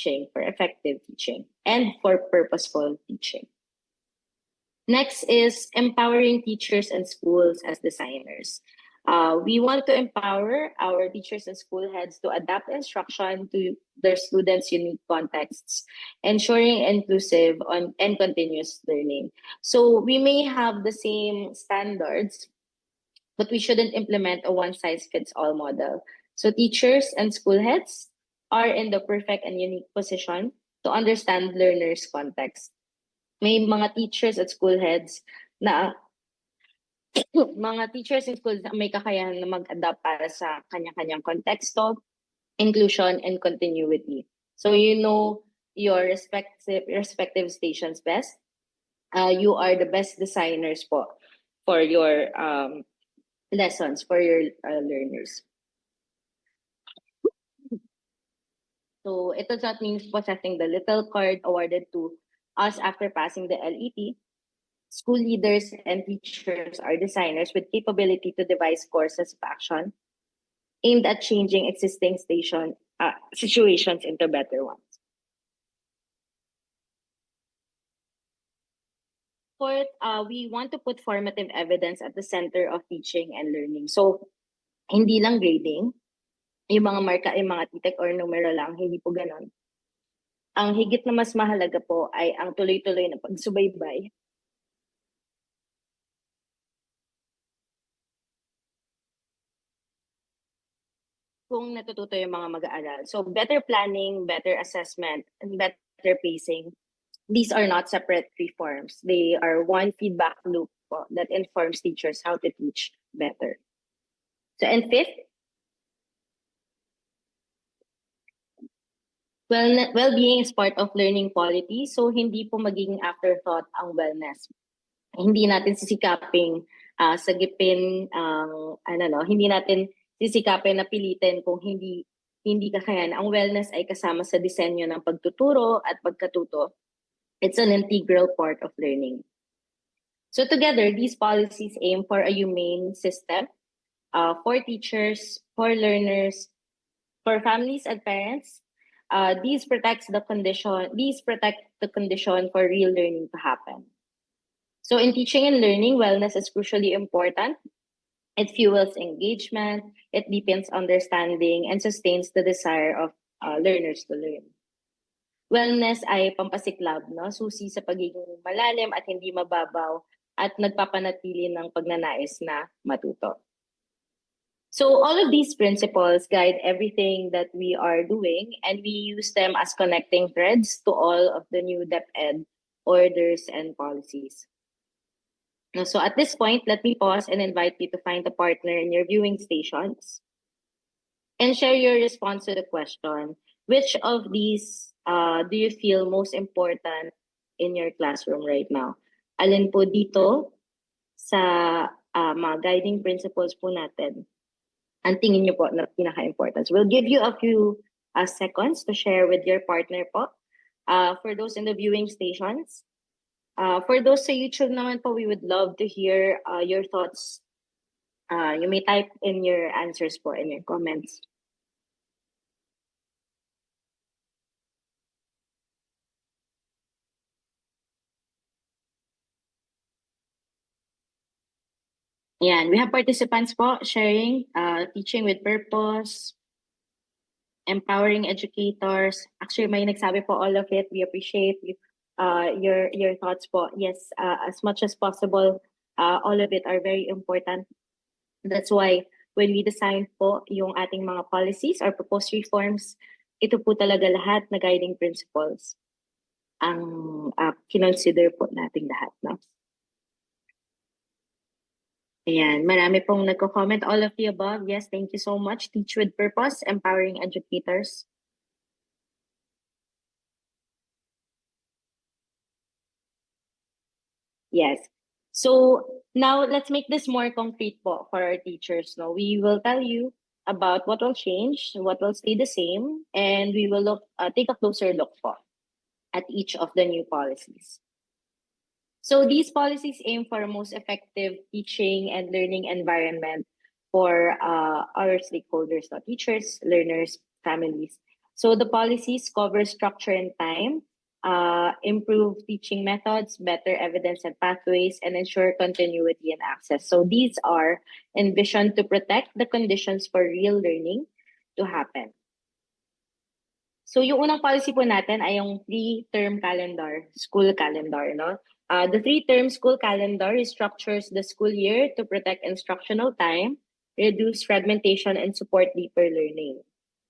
teaching, for effective teaching, and for purposeful teaching. Next is empowering teachers and schools as designers. We want to empower our teachers and school heads to adapt instruction to their students' unique contexts, ensuring inclusive and continuous learning. So we may have the same standards, but we shouldn't implement a one-size-fits-all model. So teachers and school heads are in the perfect and unique position to understand learners' context. May mga teachers at school heads na mga teachers in schools na may kakayahan na mag-adapt para sa kanya-kanyang konteksto, inclusion, and continuity. So you know your respective stations best. You are the best designers po for your lessons, for your learners. So it does not mean possessing the little card awarded to us after passing the LET. School leaders and teachers are designers with capability to devise courses of action aimed at changing existing situations into better ones. Fourth, we want to put formative evidence at the center of teaching and learning. So, hindi lang grading, yung mga marka ay mga titik or numero lang, hindi po ganon. Ang higit na mas mahalaga po ay ang tuloy-tuloy na pagsubaybay kung natututo yung mga mag-aaral. So better planning, better assessment, and better pacing. These are not separate reforms. They are one feedback loop po that informs teachers how to teach better. So, and fifth, well-being is part of learning quality. So hindi po magiging afterthought ang wellness. Hindi natin sisikaping sagipin ang hindi natin sisikapin na pilitin kung hindi kakayan. Ang wellness ay kasama sa disenyo ng pagtuturo at pagkatuto. It's an integral part of learning. So together, these policies aim for a humane system for teachers, for learners, for families and parents. These protect the condition for real learning to happen. So in teaching and learning, wellness is crucially important. It fuels engagement, it deepens understanding, and sustains the desire of learners to learn. Wellness ay pampasiklab, no? Susi sa pagiging malalim at hindi mababaw at nagpapanatili ng pagnanais na matuto. So all of these principles guide everything that we are doing, and we use them as connecting threads to all of the new DepEd orders and policies. So at this point, let me pause and invite you to find a partner in your viewing stations and share your response to the question. Which of these do you feel most important in your classroom right now? Alin po dito sa mga guiding principles po natin ang tingin niyo po na pinaka-importance? We'll give you a few seconds to share with your partner po. For those in the viewing stations, for those sa YouTube naman po, we would love to hear your thoughts. You may type in your answers po in your comments. Yan, we have participants po sharing, teaching with purpose, empowering educators. Actually, may nagsabi po all of it. We appreciate your thoughts po. Yes, as much as possible, all of it are very important. That's why when we design po yung ating mga policies or proposed reforms, ito po talaga lahat na guiding principles ang kinonsider po nating lahat, no? Ayan, marami pong nagko-comment. All of the above. Yes, thank you so much. Teach with purpose, empowering educators. Yes. So now let's make this more concrete po for our teachers. No, we will tell you about what will change, what will stay the same, and we will take a closer look po at each of the new policies. So these policies aim for a most effective teaching and learning environment for our stakeholders, no, teachers, learners, families, So the policies cover structure and time, improve teaching methods, better evidence and pathways, and ensure continuity and access. So these are envisioned to protect the conditions for real learning to happen. So yung unang policy po natin ay yung 3-term calendar, school calendar, no? The 3-term school calendar structures the school year to protect instructional time, reduce fragmentation, and support deeper learning.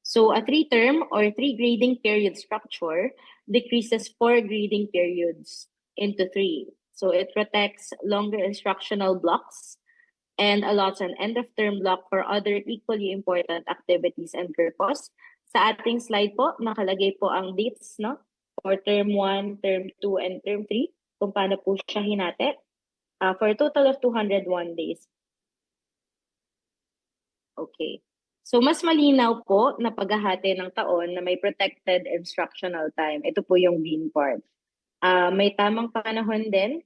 So a 3-term or 3 grading period structure decreases 4 grading periods into 3. So it protects longer instructional blocks and allots an end-of-term block for other equally important activities and purpose. Sa ating slide po, nakalagay po ang dates, no? For term 1, term 2, and term 3, kung paano po siya hinati, for a total of 201 days. Okay. So mas malinaw po na paghahati ng taon na may protected instructional time. Ito po yung green part. May tamang panahon din,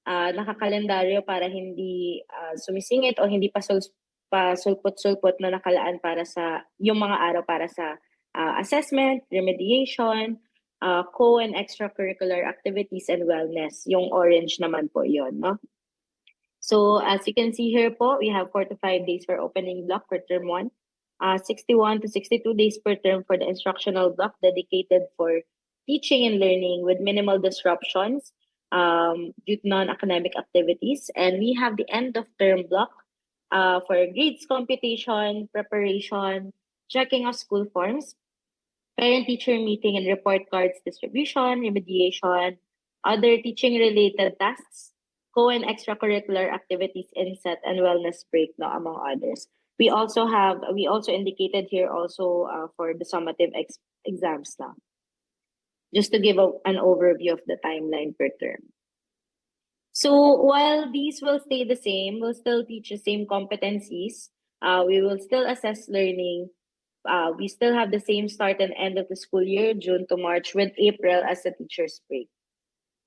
nakakalendaryo para hindi sumisingit o hindi pasulpot-sulpot na nakalaan para sa yung mga araw para sa assessment, remediation, co- and extracurricular activities and wellness. Yung orange naman po yon, no? So as you can see here po, we have 4 to 5 days for opening block for term 1, 61 to 62 days per term for the instructional block dedicated for teaching and learning with minimal disruptions due to non-academic activities. And we have the end of term block for grades computation, preparation, checking of school forms, parent-teacher meeting and report cards distribution, remediation, other teaching-related tasks, co- and extracurricular activities, inset, and wellness break, no, among others. We also indicated here also for the summative exams now, just to give an overview of the timeline per term. So while these will stay the same, we'll still teach the same competencies. We will still assess learning. We still have the same start and end of the school year, June to March, with April as the teacher's break.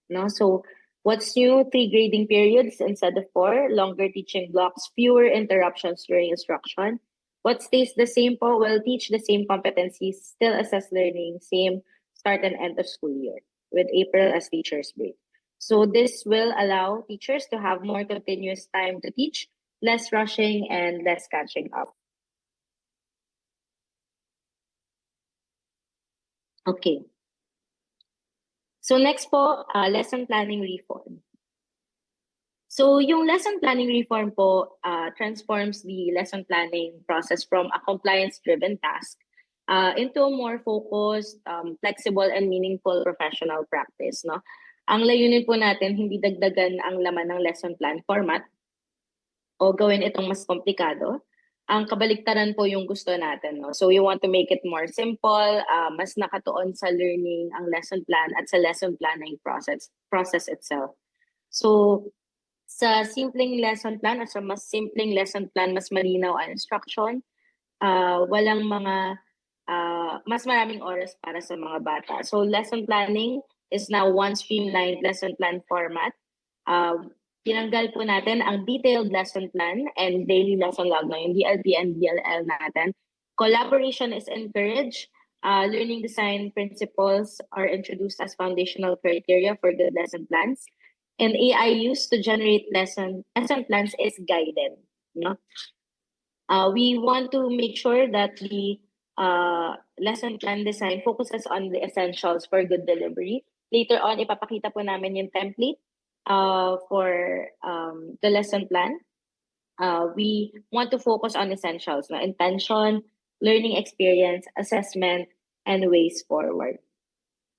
No, so what's new? 3 grading periods instead of 4, longer teaching blocks, fewer interruptions during instruction. What stays the same po? We'll teach the same competencies, still assess learning, same start and end of school year, with April as teacher's break. So this will allow teachers to have more continuous time to teach, less rushing, and less catching up. Okay. So next po, lesson planning reform. So yung lesson planning reform po transforms the lesson planning process from a compliance-driven task into a more focused, flexible, and meaningful professional practice. No? Ang layunin po natin, hindi dagdagan ang laman ng lesson plan format o gawin itong mas komplikado. Ang kabaliktaran po yung gusto natin. No? So we want to make it more simple, mas nakatuon sa learning ang lesson plan at sa lesson planning process itself. So sa simpleng lesson plan at sa mas simpleng lesson plan, mas malinaw ang instruction, walang mga mas maraming oras para sa mga bata. So lesson planning is now one streamlined lesson plan format. Tinanggal po natin ang detailed lesson plan and daily lesson log na yung DLP and DLL natin. Collaboration is encouraged. Learning design principles are introduced as foundational criteria for good lesson plans. And AI used to generate lesson plans is guided. No? We want to make sure that the lesson plan design focuses on the essentials for good delivery. Later on, ipapakita po namin yung template for the lesson plan. We want to focus on essentials, no? Intention, learning experience, assessment, and ways forward.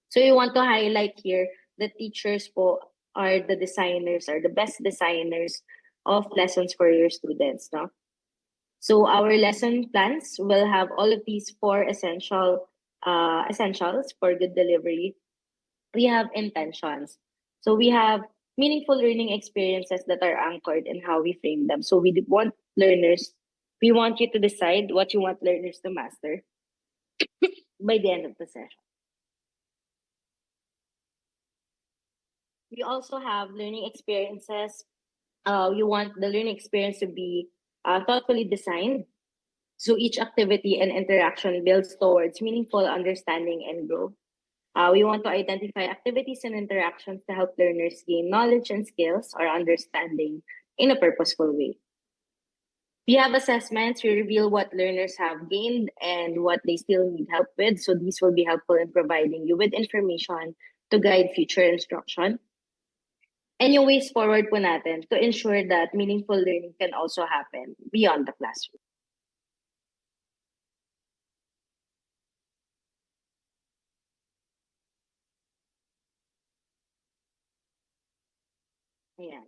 So we want to highlight here that teachers po are the designers, are the best designers of lessons for your students. No? So our lesson plans will have all of these 4 essentials for good delivery. We have intentions. So we have meaningful learning experiences that are anchored in how we frame them. So we want you to decide what you want learners to master by the end of the session. We also have learning experiences. You want the learning experience to be thoughtfully designed, So each activity and interaction builds towards meaningful understanding and growth. We want to identify activities and interactions to help learners gain knowledge and skills or understanding in a purposeful way. We have assessments. We reveal what learners have gained and what they still need help with. So these will be helpful in providing you with information to guide future instruction. And yung ways forward po natin to ensure that meaningful learning can also happen beyond the classroom. Ayan.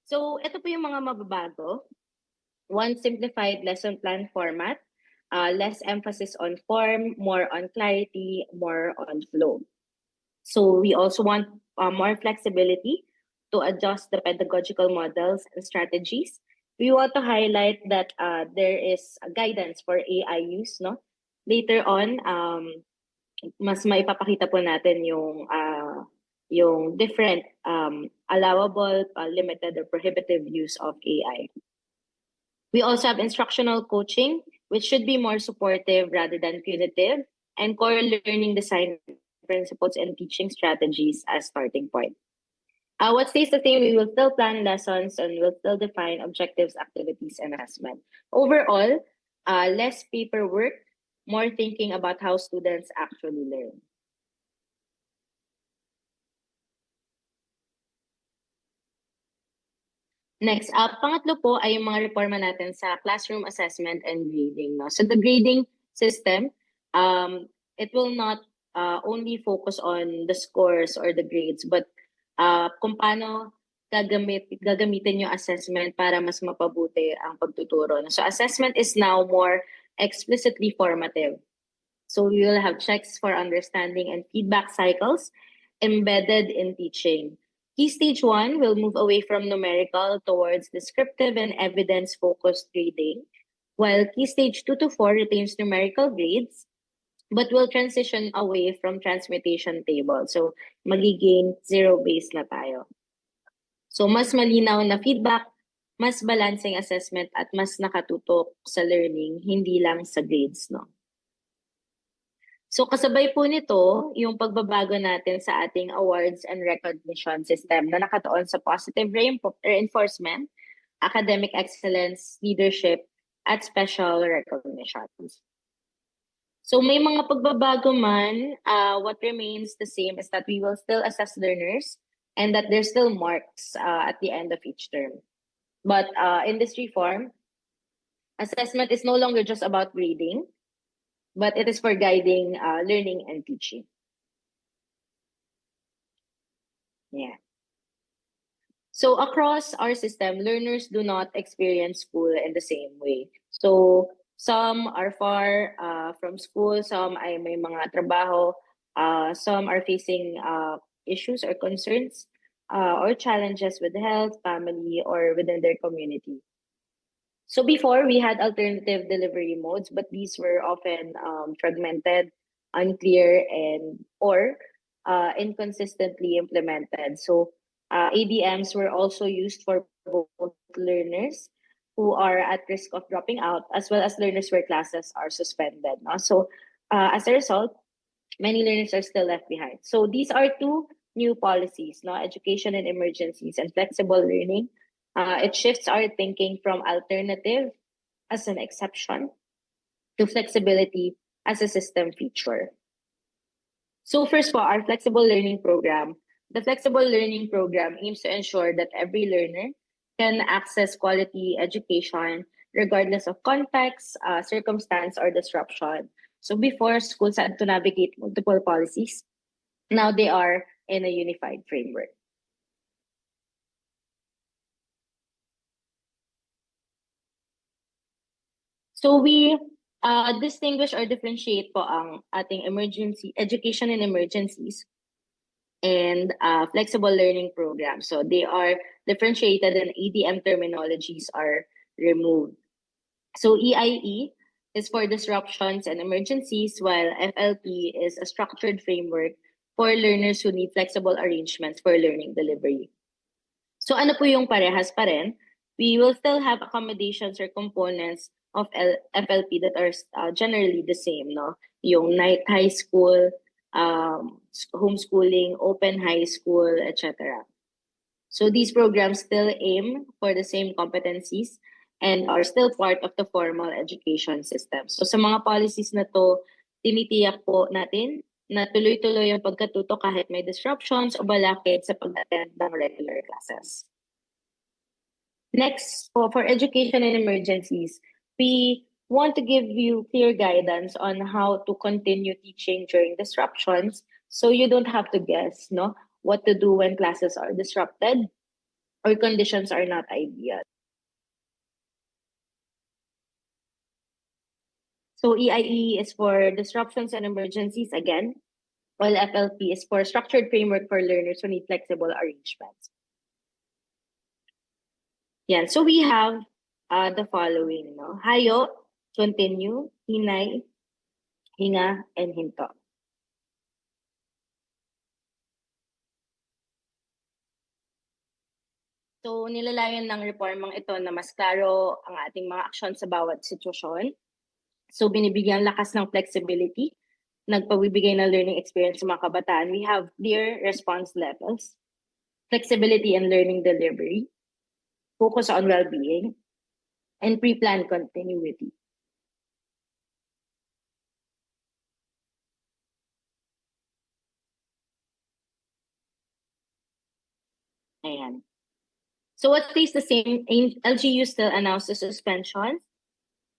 So, ito po yung mga mababago. One, simplified lesson plan format, less emphasis on form, more on clarity, more on flow. So we also want more flexibility to adjust the pedagogical models and strategies. We want to highlight that there is a guidance for AI use, no? Later on, mas maipapakita po natin yung different allowable, limited, or prohibitive use of AI. We also have instructional coaching, which should be more supportive rather than punitive, and core learning design principles and teaching strategies as starting point. What stays the same, we will still plan lessons and we'll still define objectives, activities, and assessment. Overall, less paperwork, more thinking about how students actually learn. Next, pangatlo po ay yung mga reforma natin sa classroom assessment and grading. No? So the grading system, it will not only focus on the scores or the grades, but kung paano gagamitin yung assessment para mas mapabuti ang pagtuturo. No? So assessment is now more explicitly formative. So we will have checks for understanding and feedback cycles embedded in teaching. Key stage 1 will move away from numerical towards descriptive and evidence-focused grading, while key stage 2 to 4 retains numerical grades, but will transition away from transmutation table. So magiging zero-based na tayo. So mas malinaw na feedback, mas balancing assessment, at mas nakatutok sa learning, hindi lang sa grades, no? So kasabay po nito, yung pagbabago natin sa ating awards and recognition system na nakatuon sa positive reinforcement, academic excellence, leadership, at special recognitions. So may mga pagbabago man, what remains the same is that we will still assess learners and that there's still marks at the end of each term. But in this reform, assessment is no longer just about grading, but it is for guiding learning and teaching. Yeah. So across our system, learners do not experience school in the same way. So some are far from school, some ay may mga trabaho, some are facing issues or concerns or challenges with health, family, or within their community. So before, we had alternative delivery modes, but these were often fragmented, unclear, or inconsistently implemented. So ADMs were also used for both learners who are at risk of dropping out, as well as learners where classes are suspended. No? So as a result, many learners are still left behind. So these are two new policies, no? Education in emergencies and flexible learning. It shifts our thinking from alternative as an exception to flexibility as a system feature. So first for our flexible learning program, the flexible learning program aims to ensure that every learner can access quality education regardless of context, circumstance, or disruption. So before, schools had to navigate multiple policies. Now they are in a unified framework. So we distinguish or differentiate po ang ating emergency education in emergencies and flexible learning programs. So they are differentiated and ADM terminologies are removed. So EIE is for disruptions and emergencies, while FLP is a structured framework for learners who need flexible arrangements for learning delivery. So ano po yung parehas pa rin? We will still have accommodations or components of FLP that are generally the same, no? Yung night high school, homeschooling, open high school, etc. So these programs still aim for the same competencies and are still part of the formal education system. So sa mga policies na to, tinitiyak po natin na tuloy-tuloy ang pagkatuto kahit may disruptions o balakid sa pag-attend ng regular classes. Next, for education and emergencies, we want to give you clear guidance on how to continue teaching during disruptions so you don't have to guess, no, what to do when classes are disrupted or conditions are not ideal. So EIE is for disruptions and emergencies again, while FLP is for structured framework for learners who need flexible arrangements. Yeah, so we have the following, no? Hayo, continue, hinay, hinga, and hinto. So nilalayan ng reformang ito na mas klaro ang ating mga aksyon sa bawat sitwasyon. So binibigyan lakas ng flexibility, nagpabibigay ng learning experience sa mga kabataan. We have clear response levels, flexibility in learning delivery, focus on well-being, and pre-planned continuity. Ayan. So what stays the same, LGU still announces suspensions.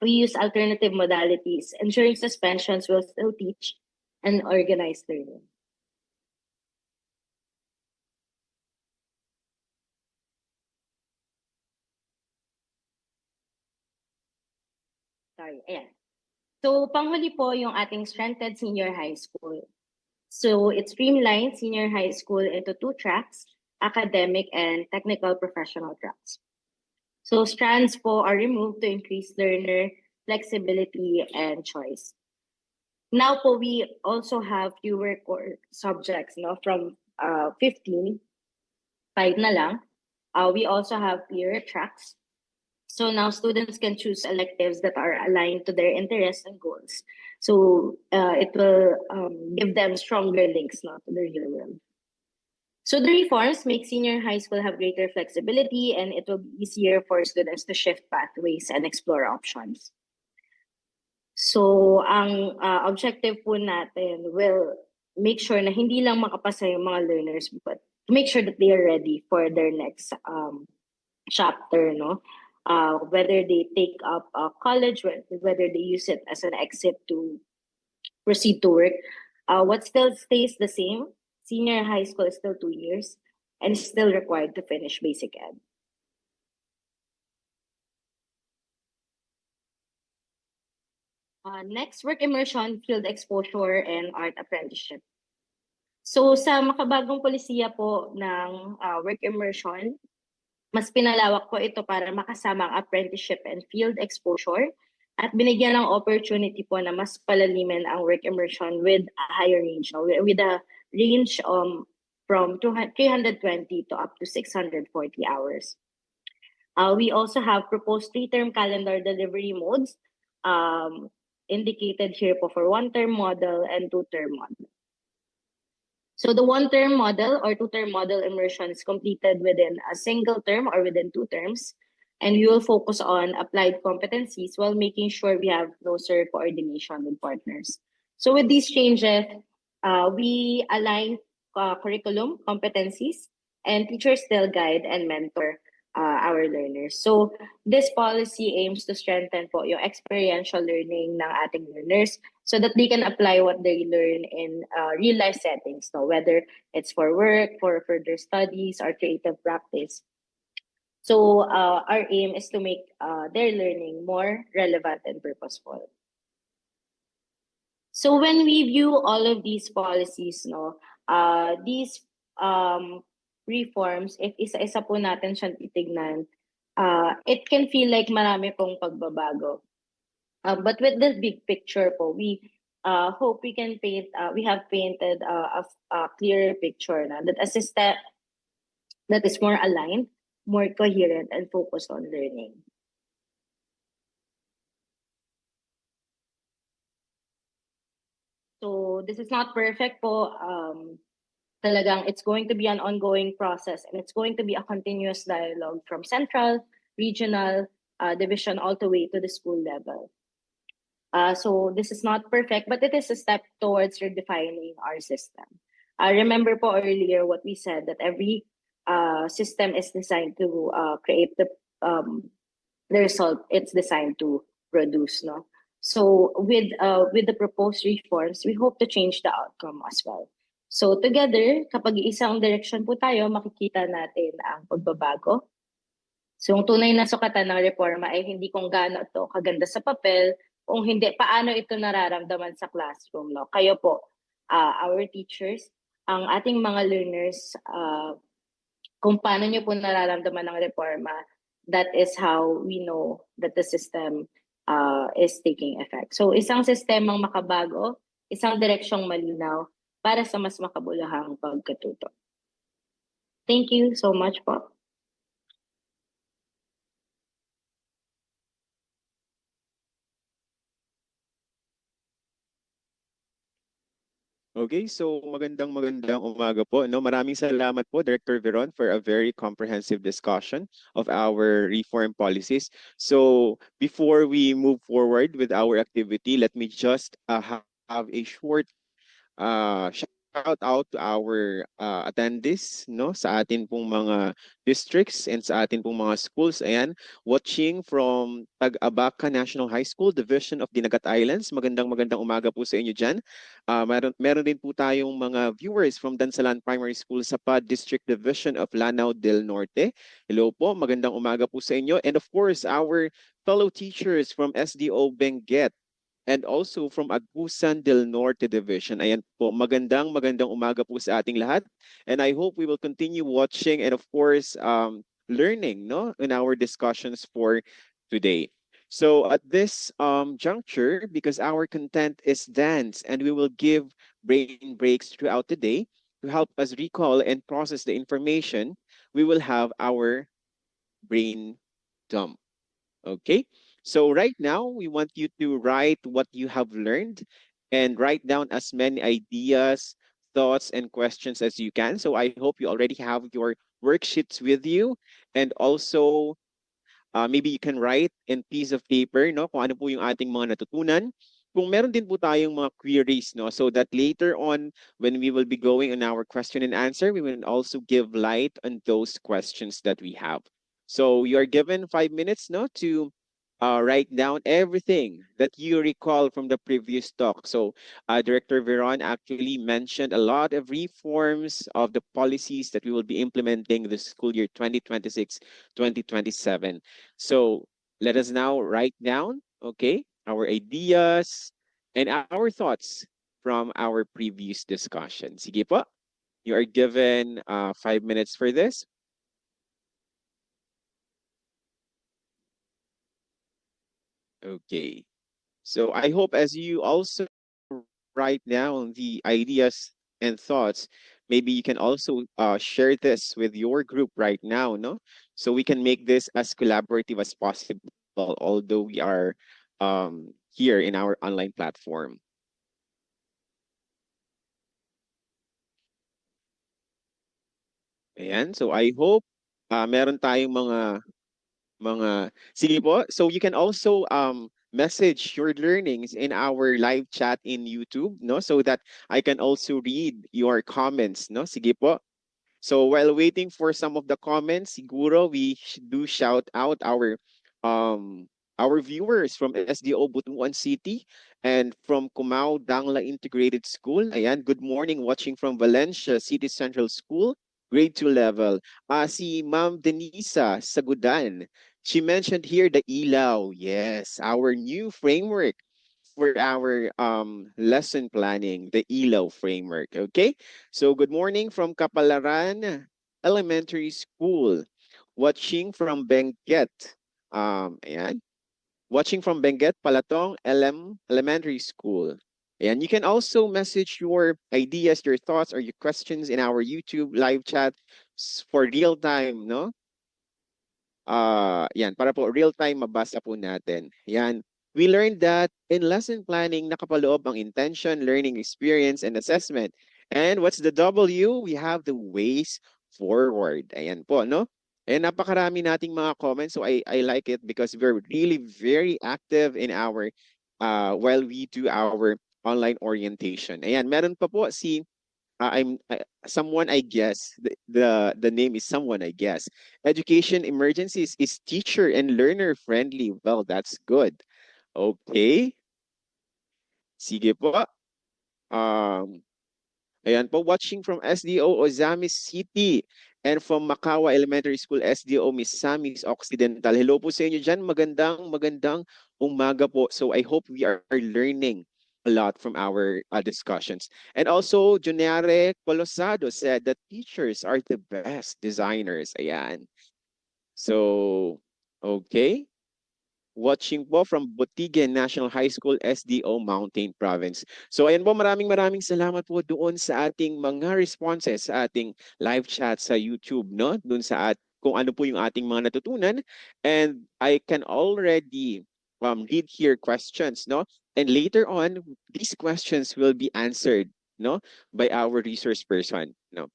We use alternative modalities, ensuring suspensions will still teach and organize learning. Sorry, ayan. So panghuli po yung ating strengthened senior high school. So it streamlines senior high school into two tracks, academic and technical professional tracks. So strands po are removed to increase learner flexibility and choice. Now po we also have fewer core subjects, no, from 15, 5 na lang. We also have clearer tracks. So now students can choose electives that are aligned to their interests and goals. So it will give them stronger links, no, to the real world. So the reforms make senior high school have greater flexibility, and it will be easier for students to shift pathways and explore options. So ang objective po natin will make sure na hindi lang makapasa yung mga learners, but to make sure that they are ready for their next chapter, no? Whether they take up college, whether they use it as an exit to proceed to work. What still stays the same, senior high school is still 2 years and is still required to finish basic ed. Next, work immersion, field exposure, and art apprenticeship. So sa makabagong polisiya po ng work immersion, mas pinalawak po ito para makasama ang apprenticeship and field exposure at binigyan ng opportunity po na mas palalimin ang work immersion with a higher range, no? With a range from 320 to up to 640 hours. We also have proposed 3-term calendar delivery modes indicated here po for 1-term model and 2-term model. So the 1-term model or 2-term model immersion is completed within a single term or within 2 terms, and we will focus on applied competencies while making sure we have closer coordination with partners. So with these changes, we align curriculum competencies, and teachers still guide and mentor our learners. So this policy aims to strengthen po yung experiential learning ng ating learners so that they can apply what they learn in real life settings, no? Whether it's for work, for further studies, or creative practice. So our aim is to make their learning more relevant and purposeful. So when we view all of these policies, no, these reforms, if isa-isa po natin siyang titignan, it can feel like marami pong pagbabago. But with the big picture po, we hope we can paint, we have painted a clearer picture na that a system that is more aligned, more coherent, and focused on learning. So this is not perfect po. Talagang it's going to be an ongoing process, and it's going to be a continuous dialogue from central, regional, division, all the way to the school level. So this is not perfect, but it is a step towards redefining our system. Remember po earlier what we said, that every system is designed to create the result it's designed to produce. No? So with the proposed reforms, we hope to change the outcome as well. So together, kapag isang direction po tayo, makikita natin ang pagbabago. So yung tunay na sukatan ng reforma ay hindi kung gaano ito kaganda sa papel, kung hindi, paano ito nararamdaman sa classroom. No? Kayo po, our teachers, ang ating mga learners, kung paano nyo po nararamdaman ng reforma, that is how we know that the system is taking effect. So isang sistemang makabago, isang direksyong malinaw para sa mas makabulahang pagkatuto. Thank you so much po. Okay, so magandang umaga po. No, maraming salamat po, Director Veron, for a very comprehensive discussion of our reform policies. So before we move forward with our activity, let me just have a short shout out to our attendees, no, sa atin pong mga districts and sa atin pong mga schools. Ayan, watching from Tag-Abaca National High School, Division of Dinagat Islands. Magandang umaga po sa inyo dyan. Meron din po tayong mga viewers from Dansalan Primary School sa PAD District Division of Lanao del Norte. Hello po, magandang umaga po sa inyo. And of course, our fellow teachers from SDO Benguet and also from Agusan del Norte Division. Ayan po, magandang umaga po sa ating lahat. And I hope we will continue watching and of course, learning, no, in our discussions for today. So at this juncture, because our content is dense and we will give brain breaks throughout the day to help us recall and process the information, we will have our brain dump. Okay? So right now, we want you to write what you have learned and write down as many ideas, thoughts, and questions as you can. So I hope you already have your worksheets with you. And also, maybe you can write in piece of paper, no, kung ano po yung ating mga natutunan. Kung meron din po tayong mga queries, no, so that later on, when we will be going on our question and answer, we will also give light on those questions that we have. So you are given 5 minutes, no, to write down everything that you recall from the previous talk. So Director Veron actually mentioned a lot of reforms of the policies that we will be implementing the school year 2026-2027. So let us now write down, okay, our ideas and our thoughts from our previous discussion. Sige po, you are given 5 minutes for this. Okay. So I hope as you also write down the ideas and thoughts, maybe you can also share this with your group right now, no? So we can make this as collaborative as possible, although we are here in our online platform. Ayan, so I hope meron tayong sige po. So you can also message your learnings in our live chat in YouTube, no? So that I can also read your comments, no? Sige po. So while waiting for some of the comments, siguro we do shout out our viewers from SDO Butuan City and from Cumao Dangla Integrated School. Ayan, good morning watching from Valencia City Central School, grade 2 level. Si Ma'am Denisa Sagudan, she mentioned here the ilaw. Yes, our new framework for our lesson planning, the ELO framework. Okay, so good morning from Kapalaran Elementary School. Watching from Benguet. Ayan. Watching from Benguet Palatong Elementary School. And you can also message your ideas, your thoughts, or your questions in our YouTube live chat for real time, no? Yan, para po real time mabasa po natin. Yan. We learned that in lesson planning, nakapaloob ang intention, learning experience, and assessment. And what's the W? We have the ways forward. Ayan po, no? And napakarami nating mga comments. So I like it because we're really very active in our, while we do our online orientation. Ayan, meron pa po si someone I guess the name is someone I guess. Education emergencies is teacher and learner friendly. Well, that's good. Okay. Sige po. Um, Ayan po, watching from SDO Ozamis City and from Makawa Elementary School SDO Miss Samis Occidental. Hello po sa inyo dyan. Magandang umaga po. So I hope we are learning a lot from our discussions. And also, Junare Colosado said that teachers are the best designers. Ayan. So, okay. Watching po from Botigan National High School, SDO Mountain Province. So ayan po, maraming salamat po doon sa ating mga responses sa ating live chat sa YouTube, no? Doon sa kung ano po yung ating mga natutunan. And I can already read here questions, no? And later on, these questions will be answered, no? By our resource person, no?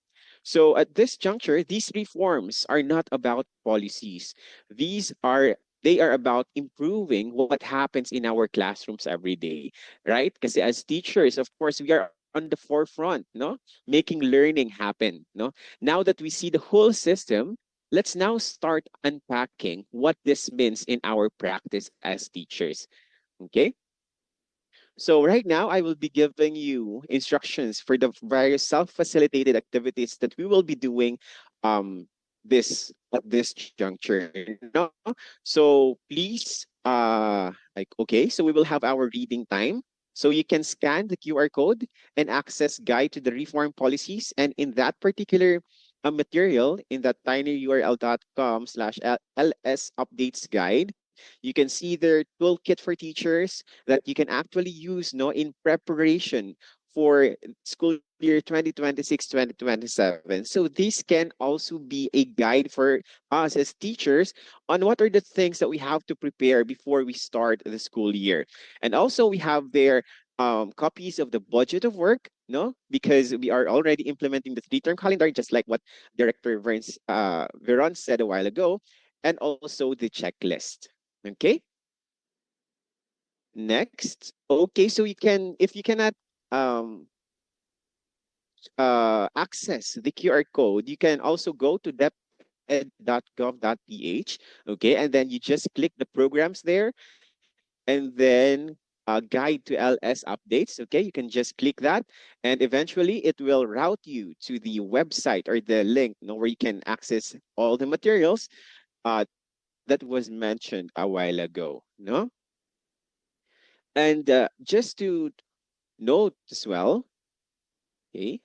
So at this juncture, these reforms are not about policies. These are they are about improving what happens in our classrooms every day, right? Because as teachers, of course, we are on the forefront, no? Making learning happen, no? Now that we see the whole system, let's now start unpacking what this means in our practice as teachers, okay? So right now, I will be giving you instructions for the various self-facilitated activities that we will be doing um, this at this juncture. No? So please, like, okay, so we will have our reading time. So you can scan the QR code and access guide to the reform policies. And in that particular material, in that tinyurl.com/ls updates guide, you can see their toolkit for teachers that you can actually use, no, in preparation for school year 2026-2027. So this can also be a guide for us as teachers on what are the things that we have to prepare before we start the school year. And also we have their copies of the budget of work, no, because we are already implementing the three-term calendar, just like what Director Veron said a while ago, and also the checklist. Okay. Next. Okay, so you can, if you cannot um, access the QR code, you can also go to deped.gov.ph. Okay, and then you just click the programs there, and then guide to LS updates. Okay, you can just click that, and eventually it will route you to the website or the link, where you can access all the materials uh, that was mentioned a while ago. No, and just to note as well, okay,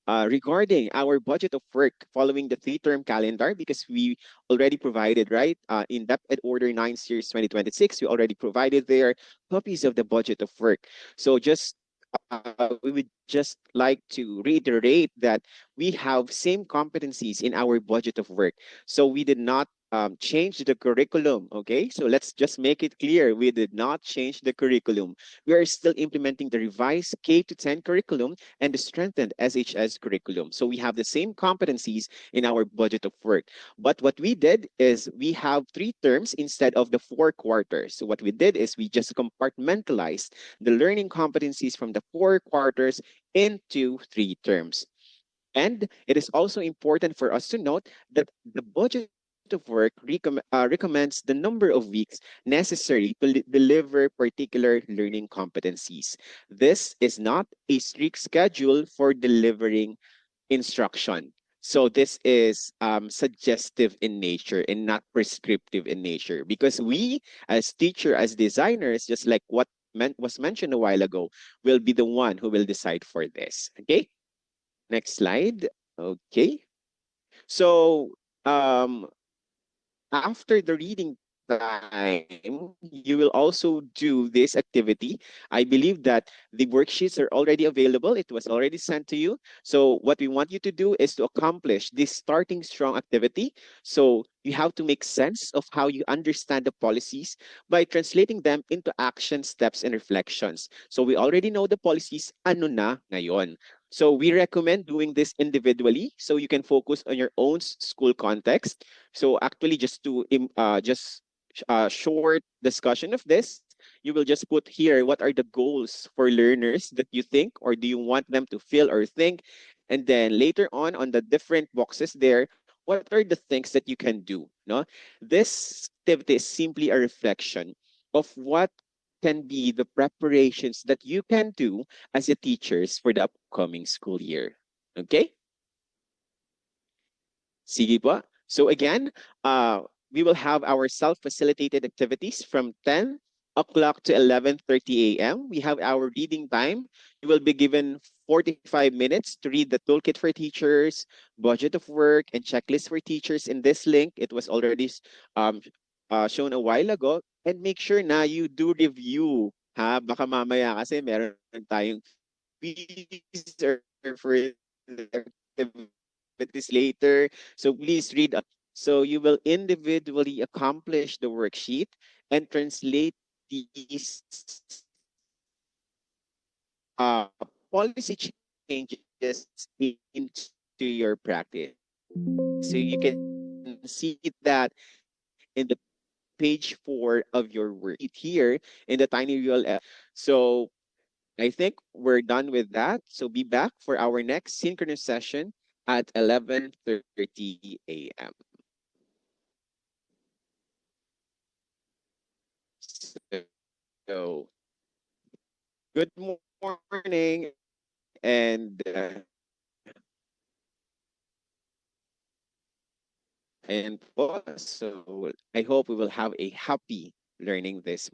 regarding our budget of work following the three-term calendar, because we already provided, right, in depth Ed Order 9 Series 2026, we already provided there copies of the budget of work. So just we would just like to reiterate that we have same competencies in our budget of work. So we did not change the curriculum, okay? So let's just make it clear, we did not change the curriculum. We are still implementing the revised K-10 curriculum and the strengthened SHS curriculum. So we have the same competencies in our budget of work. But what we did is we have 3 terms instead of the 4 quarters. So what we did is we just compartmentalized the learning competencies from the 4 quarters into 3 terms. And it is also important for us to note that the budget of work recommends the number of weeks necessary to deliver particular learning competencies. This is not a strict schedule for delivering instruction. So this is suggestive in nature and not prescriptive in nature, because we as teacher, as designers, just like what was mentioned a while ago, will be the one who will decide for this. Okay, next slide. Okay, so after the reading time, you will also do this activity. I believe that the worksheets are already available. It was already sent to you. So what we want you to do is to accomplish this starting strong activity. So you have to make sense of how you understand the policies by translating them into action steps and reflections. So we already know the policies, ano na ngayon. So we recommend doing this individually so you can focus on your own school context. So actually just to short discussion of this, you will just put here what are the goals for learners that you think or do you want them to feel or think. And then later on the different boxes there, what are the things that you can do? No? This activity is simply a reflection of what can be the preparations that you can do as a teachers for the upcoming school year. Okay? Sige po. So again, we will have our self-facilitated activities from 10 o'clock to 11:30 a.m. We have our reading time. You will be given 45 minutes to read the Toolkit for Teachers, Budget of Work, and Checklist for Teachers in this link. It was already um, shown a while ago. And make sure na you do review. Ha? Baka mamaya kasi meron tayong quiz or for the activities later. So please read. So you will individually accomplish the worksheet and translate these uh, policy changes into your practice. So you can see that in the page 4 of your worksheet here in the tiny URL. So I think we're done with that. So be back for our next synchronous session at 11:30 a.m. So good morning and so I hope we will have a happy learning this